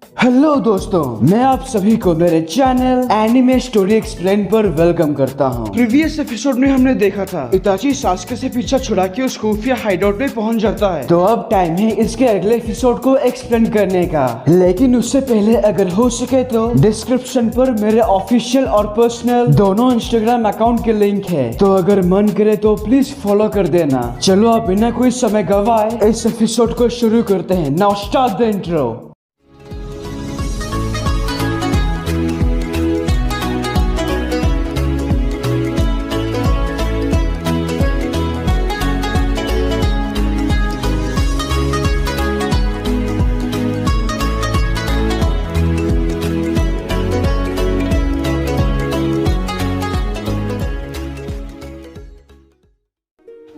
Hello दोस्तों, मैं आप सभी को मेरे चैनल एनिमे स्टोरी एक्सप्लेन पर वेलकम करता हूं। प्रीवियस एपिसोड में हमने देखा था इताची सास्के से पीछा छुड़ा के उस खुफिया हाइडआउट में पहुंच जाता है। तो अब टाइम है इसके अगले एपिसोड को एक्सप्लेन करने का। लेकिन उससे पहले अगर हो सके तो डिस्क्रिप्शन पर मेरे ऑफिशियल और पर्सनल दोनों इंस्टाग्राम अकाउंट के लिंक है, तो अगर मन करे तो प्लीज फॉलो कर देना। चलो अब बिना कोई समय गवाए इस एपिसोड को शुरू करते हैं। Now start the intro.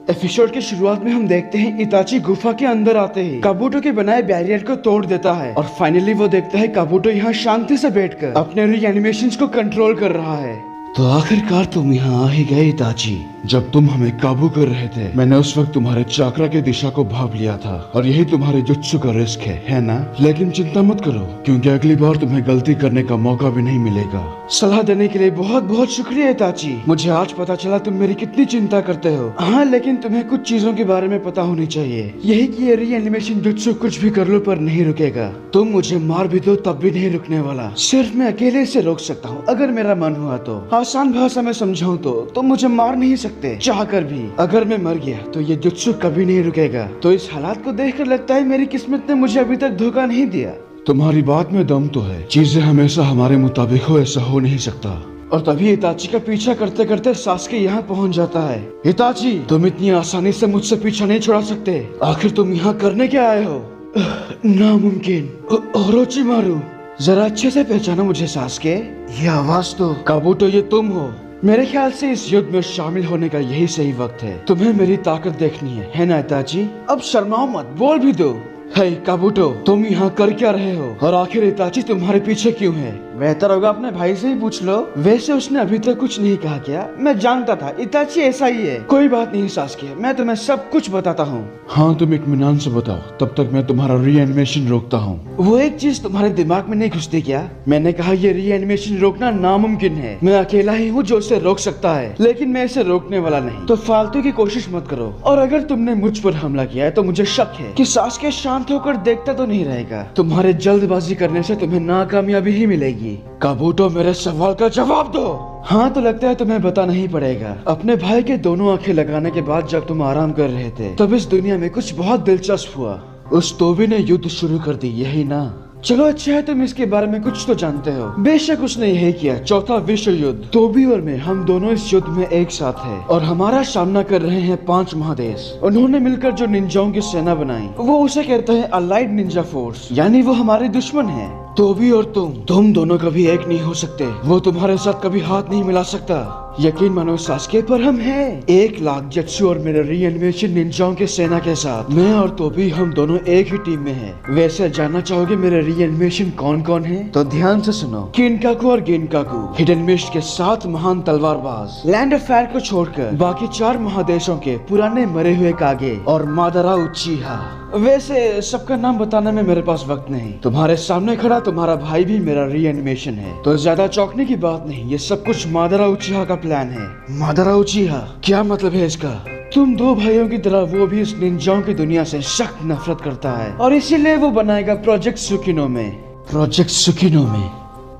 Episode की शुरुआत में हम देखते हैं इताची गुफा के अंदर आते ही काबूटो के बनाए बैरियर को तोड़ देता है और फाइनली वो देखता है काबूटो यहाँ शांति से बैठकर अपने रीएनिमेशंस को कंट्रोल कर रहा है। तो आखिरकार तुम यहाँ आ ही गए इताची। जब तुम हमें काबू कर रहे थे मैंने उस वक्त तुम्हारे चाकरा की दिशा को भाप लिया था और यही तुम्हारे जुत्सु का रिस्क है ना? लेकिन चिंता मत करो क्योंकि अगली बार तुम्हें गलती करने का मौका भी नहीं मिलेगा। सलाह देने के लिए बहुत बहुत शुक्रिया इताची। मुझे आज पता चला तुम मेरी कितनी चिंता करते हो। हाँ, लेकिन तुम्हें कुछ चीजों के बारे में पता होनी चाहिए। यही कि ये रीएनिमेशन जुत्सु कुछ भी कर लो पर नहीं रुकेगा। तुम मुझे मार भी दो तब भी नहीं रुकने वाला। सिर्फ मैं अकेले से रोक सकता हूँ अगर मेरा मन हुआ तो। आसान भाषा में समझाऊं तो तुम मुझे मार नहीं सकते चाह कर भी। अगर मैं मर गया तो ये जुत्सु कभी नहीं रुकेगा। तो इस हालात को देखकर लगता है मेरी किस्मत ने मुझे अभी तक धोखा नहीं दिया। तुम्हारी बात में दम तो है, चीजें हमेशा हमारे मुताबिक हो ऐसा हो नहीं सकता। और तभी इताची का पीछा करते करते सास्के यहाँ पहुँच जाता है। इताची, तुम इतनी आसानी से मुझसे पीछा नहीं छुड़ा सकते। आखिर तुम यहाँ करने क्या आए हो? नामुमकिन। ओरोचिमारू, जरा अच्छे से पहचानो मुझे सास्के। ये आवाज तो काबूटो, ये तुम हो। मेरे ख्याल से इस युद्ध में शामिल होने का यही सही वक्त है। तुम्हें मेरी ताकत देखनी है ना इताची? अब शर्माओ मत, बोल भी दो। हे काबूटो, तुम यहाँ कर क्या रहे हो? और आखिर इताची तुम्हारे पीछे क्यों है? बेहतर होगा अपने भाई से ही पूछ लो। वैसे उसने अभी तक कुछ नहीं कहा क्या? मैं जानता था इताची ऐसा ही है। कोई बात नहीं सास्के, मैं तुम्हें सब कुछ बताता हूँ। हाँ, तुम इत्मीनान से बताओ, तब तक मैं तुम्हारा रीएनिमेशन रोकता हूँ। वो एक चीज तुम्हारे दिमाग में नहीं घुसती क्या? मैंने कहा ये रीएनिमेशन रोकना नामुमकिन है। मैं अकेला ही हूँ जो इसे रोक सकता है, लेकिन मैं इसे रोकने वाला नहीं। तो फालतू की कोशिश मत करो। और अगर तुमने मुझ पर हमला किया है तो मुझे शक है कि सास्के शांत होकर देखता तो नहीं रहेगा। तुम्हारे जल्दबाजी करने से तुम्हें नाकामयाबी ही मिलेगी। काबूटो, मेरे सवाल का जवाब दो। हाँ, तो लगता है तुम्हें बता नहीं पड़ेगा। अपने भाई के दोनों आंखें लगाने के बाद जब तुम आराम कर रहे थे तब इस दुनिया में कुछ बहुत दिलचस्प हुआ। उस तोबी ने युद्ध शुरू कर दी, यही ना? चलो अच्छा है, तुम इसके बारे में कुछ तो जानते हो। बेशक उसने यही किया। चौथा विश्व युद्ध। तोबी और मैं, हम दोनों इस युद्ध में एक साथ हैं और हमारा सामना कर रहे हैं 5 महादेश। उन्होंने मिलकर जो निंजाओं की सेना बनाई वो उसे कहते हैं अलाइड निंजा फोर्स, यानी वो हमारे दुश्मन है। तोबी और तुम दोनों कभी एक नहीं हो सकते। वो तुम्हारे साथ कभी हाथ नहीं मिला सकता। यकीन मानो सास्के, पर हम हैं 1 लाख जत्सु और मेरे रीएनिमेशन निंजाओं के सेना के साथ। मैं और तोबी, हम दोनों एक ही टीम में हैं। वैसे जानना चाहोगे मेरे रीएनिमेशन कौन कौन है? तो ध्यान से सुनो। किनकाकू और गिनकाकू, हिडन मिस्ट के 7 महान तलवारबाज, लैंड ऑफ फायर को छोड़कर बाकी 4 महादेशों के पुराने मरे हुए कागे और मादारा उच्चीहा। वैसे सबका नाम बताने में मेरे पास वक्त नहीं। तुम्हारे सामने खड़ा तुम्हारा भाई भी मेरा रीएनिमेशन है, तो ज्यादा चौंकने की बात नहीं। ये सब कुछ मादारा उच्चीहा का प्लान है। मादारा उच्चीहा, क्या मतलब है इसका? तुम 2 भाइयों की तरह वो भी इस निंजाओं की दुनिया से सख्त नफरत करता है और इसीलिए वो बनाएगा प्रोजेक्ट सुकिनो में। प्रोजेक्ट सुकिनो में?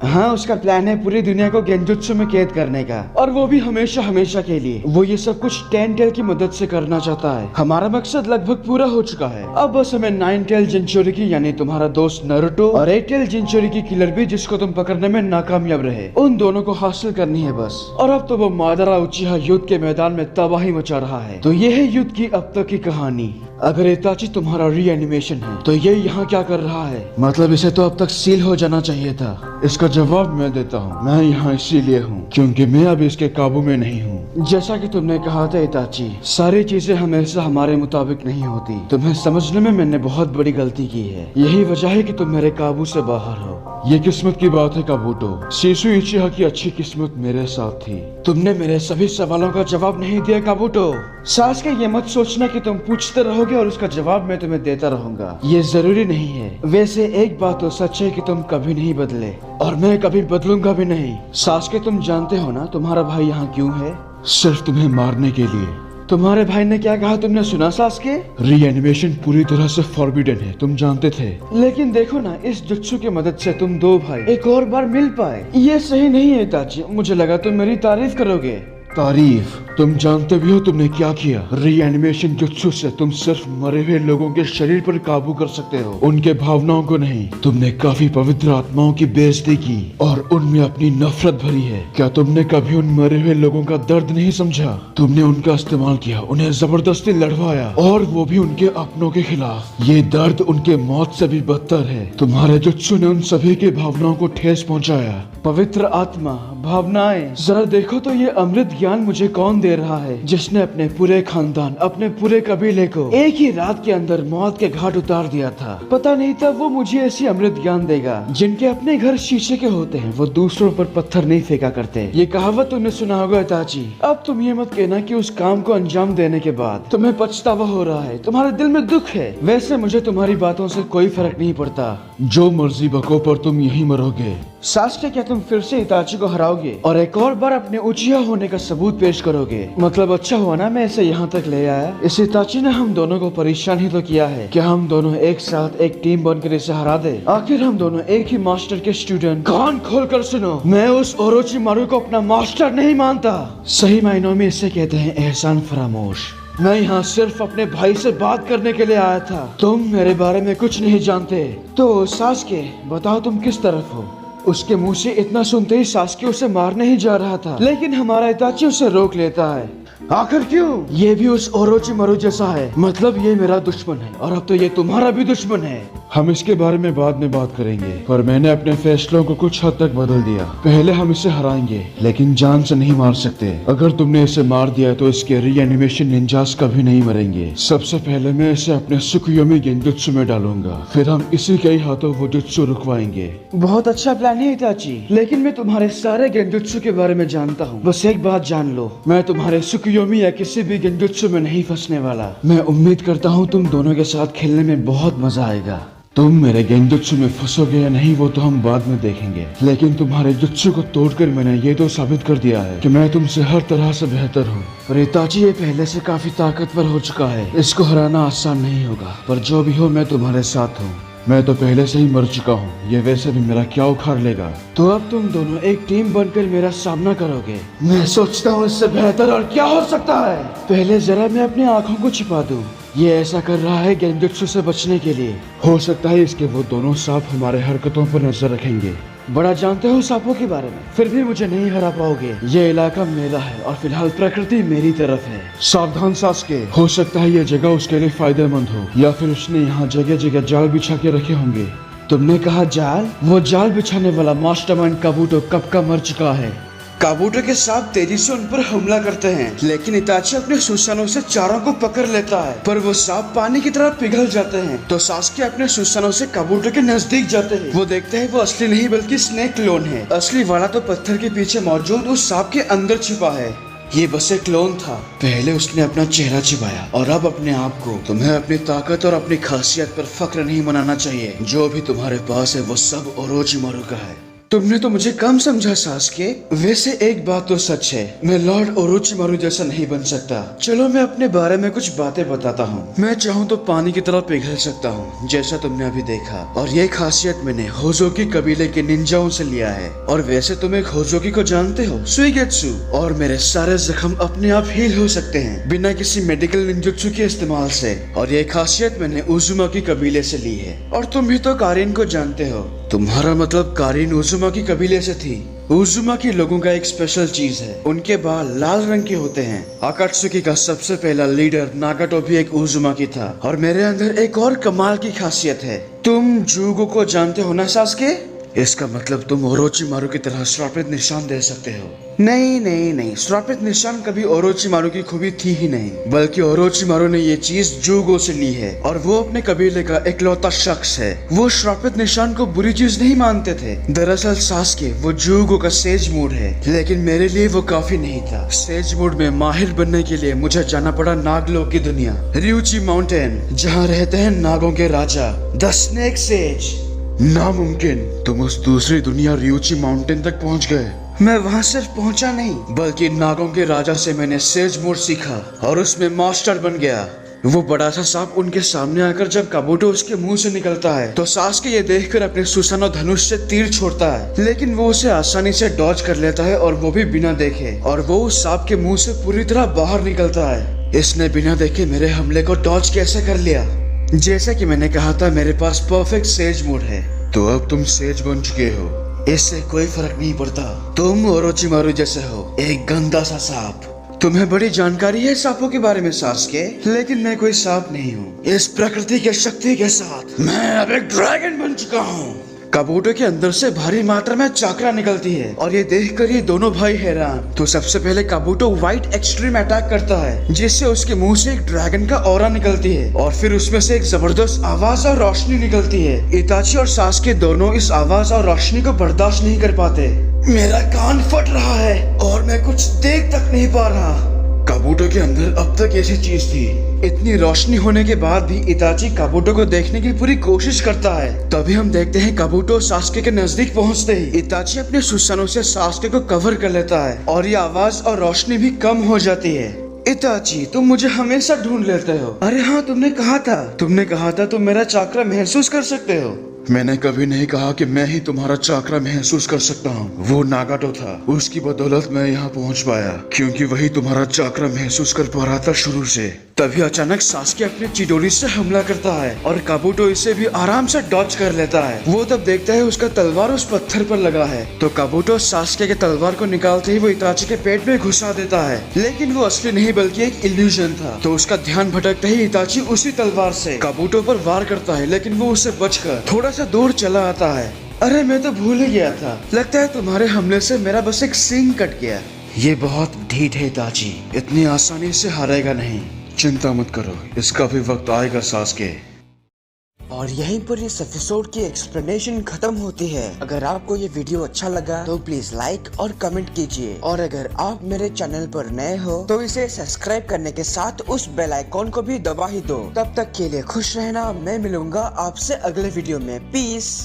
हाँ, उसका प्लान है पूरी दुनिया को गेंजुत्सु में कैद करने का, और वो भी हमेशा हमेशा के लिए। वो ये सब कुछ 10 टेल की मदद से करना चाहता है। हमारा मकसद लगभग पूरा हो चुका है। अब बस हमें 9 टेल जिनचोरिकी, यानी तुम्हारा दोस्त नारुतो, और 8 टेल जिनचोरिकी किलर भी, जिसको तुम पकड़ने में नाकामयाब रहे, उन दोनों को हासिल करनी है बस। और अब तो वो मादारा उच्चीहा युद्ध के मैदान में तबाही मचा रहा है। तो ये है युद्ध की अब तक की कहानी। अगर इताची तुम्हारा रीएनिमेशन है तो ये यहाँ क्या कर रहा है? मतलब इसे तो अब तक सील हो जाना चाहिए था। इसको इसका जवाब मैं देता हूँ। मैं यहाँ इसीलिए हूँ क्योंकि मैं अब इसके काबू में नहीं हूँ। जैसा कि तुमने कहा था इताची, सारी चीजें हमेशा हमारे मुताबिक नहीं होती। तुम्हें समझने में मैंने बहुत बड़ी गलती की है। यही वजह है कि तुम मेरे काबू से बाहर हो। ये किस्मत की बात है काबूटो। शिशु इचिहा की अच्छी किस्मत मेरे साथ थी। तुमने मेरे सभी सवालों का जवाब नहीं दिया काबूटो। सास्के, ये मत सोचना कि तुम पूछते रहोगे और उसका जवाब मैं तुम्हें देता रहूंगा। ये जरूरी नहीं है। वैसे एक बात तो सच है कि तुम कभी नहीं बदले और मैं कभी बदलूंगा भी नहीं। सास्के, तुम जानते हो ना तुम्हारा भाई यहाँ क्यों है? सिर्फ तुम्हें मारने के लिए। तुम्हारे भाई ने क्या कहा तुमने सुना सास्के? रीएनिमेशन पूरी तरह से फॉरबिडन है, तुम जानते थे। लेकिन देखो ना, इस जुत्सु की मदद से तुम दो भाई एक और बार मिल पाए। ये सही नहीं है इताची। मुझे लगा तुम मेरी तारीफ करोगे। तारीफ? तुम जानते भी हो तुमने क्या किया। रीएनिमेशन जुत्सु से तुम सिर्फ मरे हुए लोगों के शरीर पर काबू कर सकते हो, उनके भावनाओं को नहीं। तुमने काफी पवित्र आत्माओं की बेइज्जती की और उनमें अपनी नफरत भरी है। क्या तुमने कभी उन मरे हुए लोगों का दर्द नहीं समझा? तुमने उनका इस्तेमाल किया, उन्हें जबरदस्ती लड़वाया, और वो भी उनके अपनों के खिलाफ। ये दर्द उनके मौत से भी बदतर है। तुम्हारे जुत्सु ने उन सभी की भावनाओं को ठेस पहुँचाया। पवित्र आत्मा, भावनाएं, जरा देखो तो ये अमृत ज्ञान मुझे कौन दे रहा है, जिसने अपने पूरे खानदान, अपने पूरे कबीले को एक ही रात के अंदर मौत के घाट उतार दिया था। पता नहीं था वो मुझे ऐसी अमृत ज्ञान देगा। जिनके अपने घर शीशे के होते हैं वो दूसरों पर पत्थर नहीं फेंका करते। ये कहावत तुमने सुना होगा इताची। अब तुम ये मत कहना कि उस काम को अंजाम देने के बाद तुम्हें पछतावा हो रहा है, तुम्हारे दिल में दुख है। वैसे मुझे तुम्हारी बातों से कोई फर्क नहीं पड़ता। जो मर्जी बको, पर तुम यही मरोगे। सास्के, क्या तुम फिर से इताची को हराओगे और एक और बार अपने उचिया होने का सबूत पेश करोगे? मतलब अच्छा हुआ ना मैं इसे यहाँ तक ले आया। इस इताची ने हम दोनों को परेशान ही तो किया है। क्या हम दोनों एक साथ एक टीम बनकर इसे हरा दे? आखिर हम दोनों एक ही मास्टर के स्टूडेंट। कान खोलकर सुनो, मैं उस ओरोचिमारू को अपना मास्टर नहीं मानता। सही मायनों में इसे कहते हैं एहसान फरामोश। मैं यहाँ सिर्फ अपने भाई से बात करने के लिए आया था। तुम मेरे बारे में कुछ नहीं जानते। तो सास्के, बताओ तुम किस तरफ हो? उसके मुंह से इतना सुनते ही सास्के उसे मारने ही जा रहा था, लेकिन हमारा इताची उसे रोक लेता है। आखिर क्यों? ये भी उस ओरोचिमारू जैसा है। मतलब ये मेरा दुश्मन है और अब तो ये तुम्हारा भी दुश्मन है। हम इसके बारे में बाद में बात करेंगे, पर मैंने अपने फैसलों को कुछ हद तक बदल दिया। पहले हम इसे हराएंगे, लेकिन जान से नहीं मार सकते। अगर तुमने इसे मार दिया तो इसके रीएनिमेशन निंजास कभी नहीं मरेंगे। सबसे पहले मैं इसे अपने सुकुयोमी गेंजुत्सु में डालूंगा, फिर हम इसी के ही हाथों वो जुत्सु रुकवाएंगे। बहुत अच्छा प्लान है इताची, लेकिन मैं तुम्हारे सारे गेंजुत्सु के बारे में जानता हूँ। बस एक बात जान लो, मैं तुम्हारे सुकुयोमी या किसी भी गेंजुत्सु में नहीं फंसने वाला। मैं उम्मीद करता हूँ तुम दोनों के साथ खेलने में बहुत मजा आएगा। तुम मेरे गेंजुत्सु में फंसोगे या नहीं वो तो हम बाद में देखेंगे, लेकिन तुम्हारे जुत्सु को तोड़कर मैंने ये तो साबित कर दिया है कि मैं तुमसे हर तरह से बेहतर हूँ। पर इताची ये पहले से काफी ताकतवर हो चुका है, इसको हराना आसान नहीं होगा। पर जो भी हो, मैं तुम्हारे साथ हूँ। मैं तो पहले से ही मर चुका हूँ, ये वैसे भी मेरा क्या उखाड़ लेगा। तो अब तुम दोनों एक टीम बनकर मेरा सामना करोगे। मैं सोचता हूँ इससे बेहतर और क्या हो सकता है। पहले जरा मैं अपनी आँखों को छिपा दूँ। ये ऐसा कर रहा है गेंजुत्सु से बचने के लिए। हो सकता है इसके वो दोनों सांप हमारे हरकतों पर नजर रखेंगे। बड़ा जानते हो सांपों के बारे में, फिर भी मुझे नहीं हरा पाओगे। ये इलाका मेरा है और फिलहाल प्रकृति मेरी तरफ है। सावधान सास्के, हो सकता है ये जगह उसके लिए फायदेमंद हो, या फिर उसने यहाँ जगह जगह जाल बिछा के रखे होंगे। तुमने कहा जाल? वो जाल बिछाने वाला मास्टरमाइंड काबूटो कब का मर चुका है। काबूटो के सांप तेजी से उन पर हमला करते हैं, लेकिन इताची अपने सुसानों से चारों को पकड़ लेता है, पर वो सांप पानी की तरह पिघल जाते हैं। तो सास्के अपने सुसानों से काबूटो के नजदीक जाते हैं। वो देखते हैं वो असली नहीं बल्कि स्नेक क्लोन है। असली वाला तो पत्थर के पीछे मौजूद उस सांप के अंदर छिपा है। ये बस एक क्लोन था। पहले उसने अपना चेहरा छिपाया और अब अपने आप को। तुम्हें अपनी ताकत और अपनी खासियत पर फख्र नहीं मनाना चाहिए। जो भी तुम्हारे पास है वो सब ओरोचिमारू का है। तुमने तो मुझे कम समझा सास्के। वैसे एक बात तो सच है, मैं लॉर्ड ओरोचिमारू जैसा नहीं बन सकता। चलो मैं अपने बारे में कुछ बातें बताता हूँ। मैं चाहूँ तो पानी की तरह पिघल सकता हूँ, जैसा तुमने अभी देखा। और ये खासियत मैंने होजोकी कबीले के निंजाओं से लिया है। और वैसे तुम एक होजोकी को जानते हो, सुइगेत्सु। और मेरे सारे जख्म अपने आप हील हो सकते हैं बिना किसी मेडिकल निंजुत्सु के इस्तेमाल से। और ये खासियत मैंने उजुमाकी कबीले से ली है। और तुम भी तो कारिन को जानते हो। तुम्हारा मतलब कारिन उजुमाकी कबीले से थी। उजुमाकी लोगों का एक स्पेशल चीज है, उनके बाल लाल रंग के होते हैं। आकात्सुकी का सबसे पहला लीडर नागाटो भी एक उजुमाकी था। और मेरे अंदर एक और कमाल की खासियत है। तुम जुगो को जानते हो ना सास्के? इसका मतलब तुम ओरोचिमारू की तरह श्रापित निशान दे सकते हो। नहीं नहीं नहीं, श्रापित निशान कभी ओरोचिमारू की खूबी थी ही नहीं, बल्कि ओरोचिमारू ने ये चीज जूगो से ली है और वो अपने कबीले का इकलौता शख्स है। वो श्रापित निशान को बुरी चीज नहीं मानते थे। दरअसल सास्के वो जूगो का सेज मूड है, लेकिन मेरे लिए वो काफी नहीं था। सेज मूड में माहिर बनने के लिए मुझे जाना पड़ा नागलोक की दुनिया, रियूची माउंटेन, जहाँ रहते हैं नागों के राजा द स्नेक सेज। नामुमकिन, तुम उस दूसरी दुनिया रियूची माउंटेन तक पहुंच गए। मैं वहां सिर्फ पहुंचा नहीं, बल्कि नागों के राजा से मैंने सेज मोड सीखा और उसमें मास्टर बन गया। वो बड़ा सा सांप उनके सामने आकर जब काबूटो उसके मुंह से निकलता है तो सास्के ये देखकर अपने सुसानो धनुष से तीर छोड़ता है, लेकिन वो उसे आसानी से डॉज कर लेता है और वो भी बिना देखे, और वो उस सांप के मुंह से पूरी तरह बाहर निकलता है। इसने बिना देखे मेरे हमले को डॉज कैसे कर लिया? जैसा कि मैंने कहा था, मेरे पास परफेक्ट सेज मोड है। तो अब तुम सेज बन चुके हो, इससे कोई फर्क नहीं पड़ता। तुम ओरोचिमारू जैसे हो, एक गंदा सा सांप। तुम्हें बड़ी जानकारी है सांपों के बारे में सास्के, लेकिन मैं कोई सांप नहीं हूँ। इस प्रकृति के शक्ति के साथ मैं अब एक ड्रैगन बन चुका हूँ। काबूटो के अंदर से भारी मात्रा में चाकरा निकलती है और ये देखकर ये दोनों भाई हैरान। तो सबसे पहले काबूटो व्हाइट एक्सट्रीम अटैक करता है, जिससे उसके मुंह से एक ड्रैगन का ऑरा निकलती है और फिर उसमें से एक जबरदस्त आवाज और रोशनी निकलती है। इताची और सास्के दोनों इस आवाज और रोशनी को बर्दाश्त नहीं कर पाते। मेरा कान फट रहा है और मैं कुछ देख तक नहीं पा रहा। काबूटो के अंदर अब तक ऐसी चीज थी। इतनी रोशनी होने के बाद भी इताची काबूटो को देखने की पूरी कोशिश करता है। तभी हम देखते हैं काबूटो सास्के के नजदीक पहुंचते ही इताची अपने सुसानो से सास्के को कवर कर लेता है और ये आवाज और रोशनी भी कम हो जाती है। इताची, तुम मुझे हमेशा ढूंढ लेते हो। अरे हाँ, तुमने कहा था तुम मेरा चाकरा महसूस कर सकते हो। मैंने कभी नहीं कहा कि मैं ही तुम्हारा चाकरा महसूस कर सकता हूँ। वो नागाटो था, उसकी बदौलत मैं यहाँ पहुँच पाया, क्योंकि वही तुम्हारा चाकरा महसूस कर पा रहा था शुरू से। तभी अचानक सास्के अपने चिडोरी से हमला करता है और काबूटो इसे भी आराम से डॉज कर लेता है। वो तब देखता है उसका तलवार उस पत्थर पर लगा है, तो काबूटो सास्के के तलवार को निकालते ही वो इताची के पेट में घुसा देता है, लेकिन वो असली नहीं बल्कि एक इल्यूजन था। तो उसका ध्यान भटकते ही इताची उसी तलवार से काबूटो पर वार करता है, लेकिन वो उससे बचकर थोड़ा सा दूर चला आता है। अरे मैं तो भूल ही गया था, लगता है तुम्हारे हमले से मेरा बस एक सींग कट गया। ये बहुत ढीठ है इताची, इतनी आसानी से हारेगा नहीं। चिंता मत करो, इसका भी वक्त आएगा सास्के। और यहीं पर इस एपिसोड की एक्सप्लेनेशन खत्म होती है। अगर आपको ये वीडियो अच्छा लगा तो प्लीज लाइक और कमेंट कीजिए, और अगर आप मेरे चैनल पर नए हो तो इसे सब्सक्राइब करने के साथ उस बेल आइकॉन को भी दबा ही दो। तब तक के लिए खुश रहना, मैं मिलूंगा आपसे अगले वीडियो में। पीस।